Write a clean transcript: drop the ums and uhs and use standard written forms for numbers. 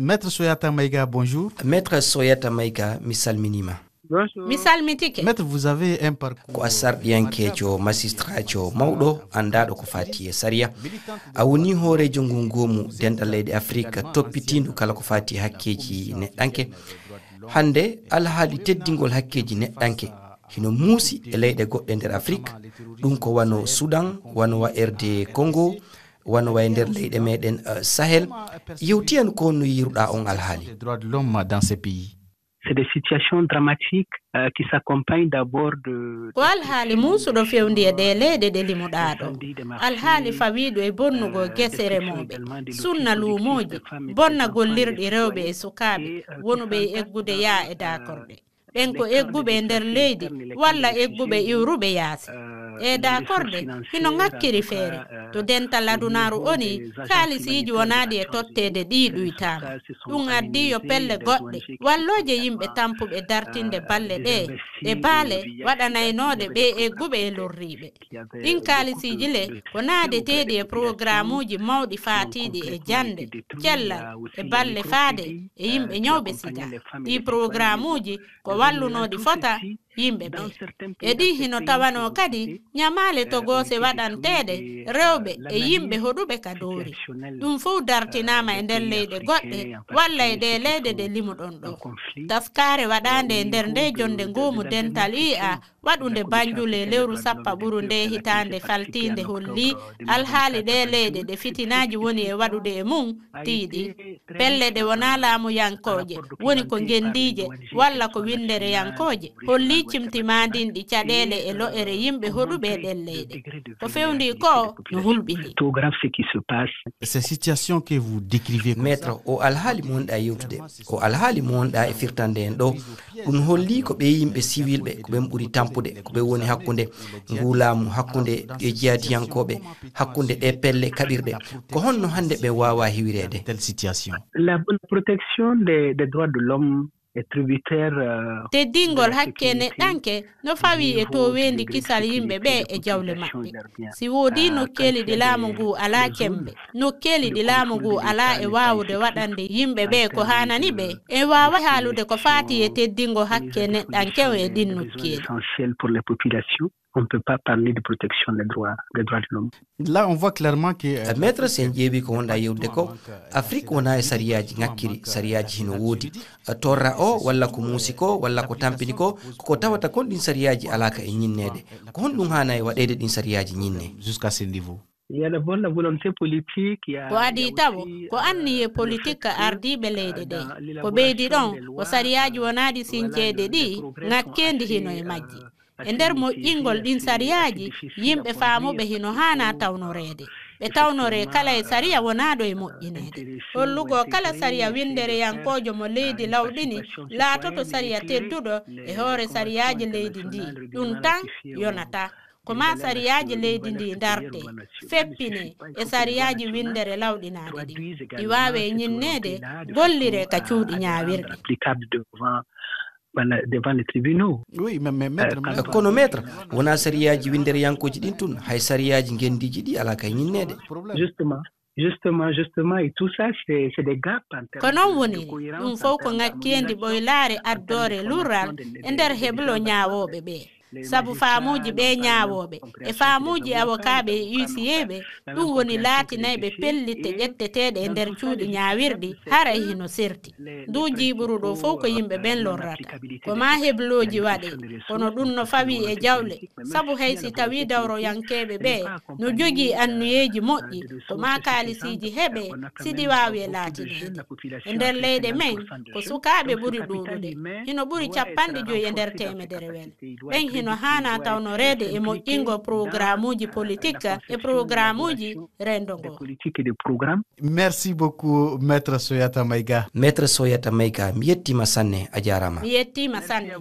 Maître Soyata Maïga, bonjour. Maître Soyata Maïga, misal minima. Misal mitike. Maître, vous avez un parcours. Ko asarɗiyankejo magistrajo mawɗo andaɗo ko fati e sariya a woni hoorejo ngungomu denɗal leydi afrique toppitindu kala ko fati hakkeji neɗɗanke. Hande alhaali teddingol hakkeji neɗɗanke hino muusi e leyɗe goɗɗe nder afrique, ɗum ko wano soudan, wano wa RD congo, wano wa nder leyɗe meɗen sahel. Yewtiyan ko no yiruɗa on alhaali. Les droits de l'homme dans ces pays. C'est des situations dramatiques qui s'accompagnent d'abord de... Ko alhaali muusuɗo fewndi e ɗe leyɗe ɗe limuɗa ɗo. Alhaali fawiiɗo e bonnugo gese remoɓe, sunna luumoji, bonna gollirɗi rewɓe e sukaaɓe, wonuɓe e eggude yaa e dakorɗe. ɓen ko egguɓe e nder leydi walla egguɓe iwruɓe yaasi. E dakorɗe hino ŋakkiri feere to dental adunaru oni kaalisiiji wonaɗi e tottede ɗi ɗuytama. ɗum addi yo pelle goɗɗe walloje yimɓe tampuɓe dartinde balle ɗe baale waɗanaynoɗe ɓe egguɓe e lorriɓe. ɗin kaalisiiji le ko naadeteɗi e programme uji mawɗi faatiɗi e jande cellal e balle faade e yimɓe ñawɓe sida. ɗi programme uji ko wallunoɗi fota yimɓe ɓe e ɗi hino tawano kadi ñamale to goose waɗanteɗe rewɓe e yimɓe hoɗuɓe ka doori. ɗum fof dartinama e nder leyɗe goɗɗe walla e ɗe leyɗe ɗe limuɗon ɗo. taskare waɗande e nder nde jonde ngomu dental ia waɗunde banjule lewru sappa ɓuru nde hitande faltinde holli alhaali ɗe leyɗe ɗe fitinaji woni e waɗude e mum tiiɗi. pelle ɗe wona laamuyankoje woni ko gendije walla ko windere yankoje holli cimtimadin ɗi caɗele e lo'ere yimɓe hoɗuɓe e ɗen leyɗe. ko fewndi ko no hulɓini. Ces situations que vous décrivez. Maître, o alhaali mo wonɗa yewtude o alhaali mo wonɗa e firtande en ɗo ɗum holli ko ɓe yimɓe civil ɓe ko ɓen ɓuri tampude ko ɓe woni hakkunde ngulamu hakkunde e jeyadiyankoɓe hakkunde ɗe pelle kaɓirɗe ko honno hande ɓe wawa hiwirede. Telle situation. La protection des droits de l'homme est tributaire teddingol hakke neɗɗanke no fawi e to wendi kisal yimɓe ɓe e jawle maɓɓe. si woodi nokkeli ɗi laamu ngu ala cembe nokkeli ɗi laamu ngu ala e wawude waɗande yimɓe ɓe ko hanani ɓe e wawa haalude ko faati e teddingo hakke neɗɗanke e ɗin nokkeli. Essentiel pour les populations. On ne peut pas parler de protection des droits de l'homme. Là, on voit clairement que... Maître sen ƴeewi ko wonɗa yewde ko afrique wona e sariyaji ŋakkiri sariyaji hino woodi torra o walla ko muusi ko walla ko tampini ko koko tawata kon ɗin sariyaji alaka e ñinnede ko honɗum hana e waɗede ɗin sariyaji ñinne. Jusqu'à ce niveau. Il y a d'abord la volonté politique. ko adi tawo ko anniye politique ardiɓe leyɗe ɗe ko ɓeydi ɗon ko sariyaji wonaɗi sincede ɗi ŋakkendi hino e majji. e nder moƴƴingol ɗin sariyaji yimɓe faamuɓe hino hana tawnorede ɓe tawnore kala e sariya wonaɗo e moƴƴinede. hollugo kala sariya windere yankojo mo leydi lawɗini laatoto sariya tedduɗo e hoore sariyaji leydi ndi ɗum tan yonata ko ma sariyaji leydi ndi darte feppine e sariyaji windere lawɗinaɗe ɗi wawe ñinnede gollire ka cuuɗi ñawirɗe. devant les tribunaux. Oui, mais maître, kono maître wona sariyaji windere yankoji ɗin tun hay sariyaji gendiji ɗi ala kay ñinnede. Justement, et tout ça, c'est des gaps. ko non woni ɗum fof ko ŋakkendi ɓoylare addore lural e nder heblo ñawoɓe ɓe. sabu faamuji ɓe ñawoɓe e faamuji avocaɓe e huissier ɓe ɗum woni laatinayɓe pellitte ƴetteteɗe e nder cuuɗi ñawirɗi haray hino serti. ndu jiɓuruɗo fof ko yimɓe ɓen lorrata ko ma hebloji waɗe kono ɗum no fawi e jawle sabu hay si tawi dawroyankeɓe ɓe no jogii annuyeji moƴƴi ko ma kaalisiji heɓe siɗi wawi e laatinede. e nder leyɗe men ko sukaɓe ɓuri ɗuɗude hino ɓuri 50 e nder temedere wel ɓen hino hana tawnorede e moƴƴingo programme uji politique e programme uji rendo ngo. Merci beaucoup Maître Soyata Maïga. Maître Soyata Maïga mi yettima sanne a jarama. mi yettima sanne.